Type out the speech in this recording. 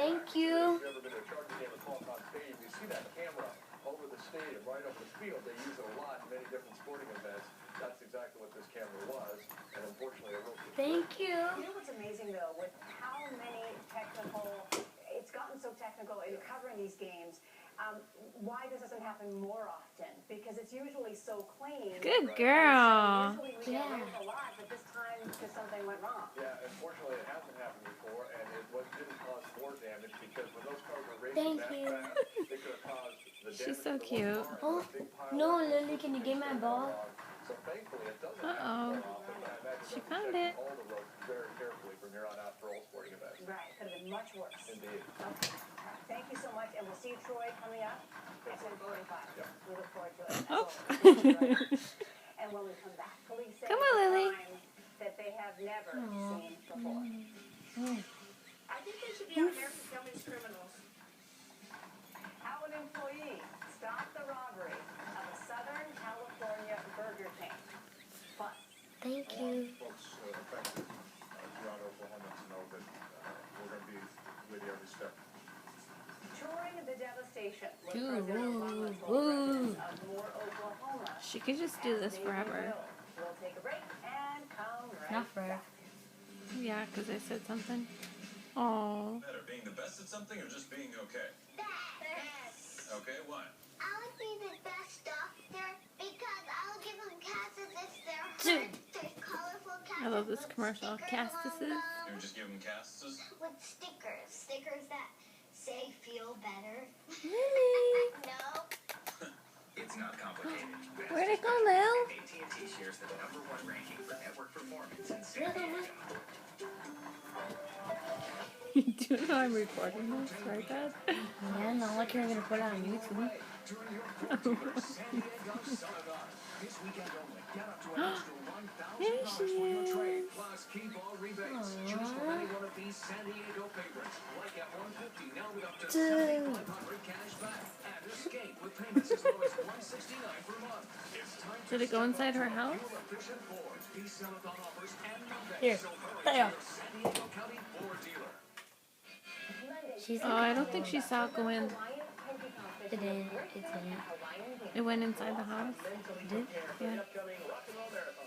Thank you. If you've ever been to a Charger game at Qualcomm Stadium, you see that camera over the stadium, right over the field. They use it a lot in many different sporting events. That's exactly what this camera was, and unfortunately, a rookie. Thank you. You know what's amazing, though, with how many it's gotten so technical in covering these games, why this doesn't happen more often? Because it's usually so clean. Good girl. So usually we get away with a lot, but this time just something went wrong. Yeah, unfortunately, it hasn't happened before, and it didn't cause more damage because when those cars were racing that fast, they could have caused the damage. She's so cute. Oh, no, Lily, can you get my ball? So thankfully, it doesn't happen more often, but I imagine She they'll be found checking it. all the roads very carefully from here on out for all sporting events. Right, could have been much worse. Indeed. Okay. Thank you so much, and we'll see you, Troy, coming up at 10:45. Yep. We look forward to it. Oh. And when we come back, police say Come on, it's a Lily. crime that they have never seen before. I think they should be on there for filming criminals. How an employee stopped the robbery of a Southern California burger chain. Fun. Thank you. Folks affected throughout Oklahoma to know that we're going to be with you every step. Touring the devastation was Ooh, President Obama's ooh, ooh. residents of Moore, Oklahoma. She could just do this forever. We'll take a break and come right Not forever. back. Yeah, because I said something. Oh. Better being the best at something or just being okay? Best. Okay, why? I would be the best doctor because I'll give them casts if they're hurt. There's colorful casts. I love this with commercial. stickers Castuses. on them. You would just give them casts? With stickers. Stickers that say feel better. Lily. No. It's not complicated. Where'd it go, Lil? AT&T shares the #1 ranking for network performance in San Diego. You do know I'm recording this, right, Dad? Yeah, not like you're gonna put it on YouTube. Here she is. Plus, keep all rebates. Choose from any one of these San Diego favorites. Like F-150, now with up to $7,500 cash back. And escape with payments as low as $169 per month. It's time to Did it go inside her house? fuel-efficient Ford. These sell-a-thon offers and rebates. Here, So hurry there. to your San Diego County Ford dealer. She's Oh, I don't think she saw it go in. It did. It's in it. It went inside the house. It did? Yeah. Upcoming Rock and Roll Marathon.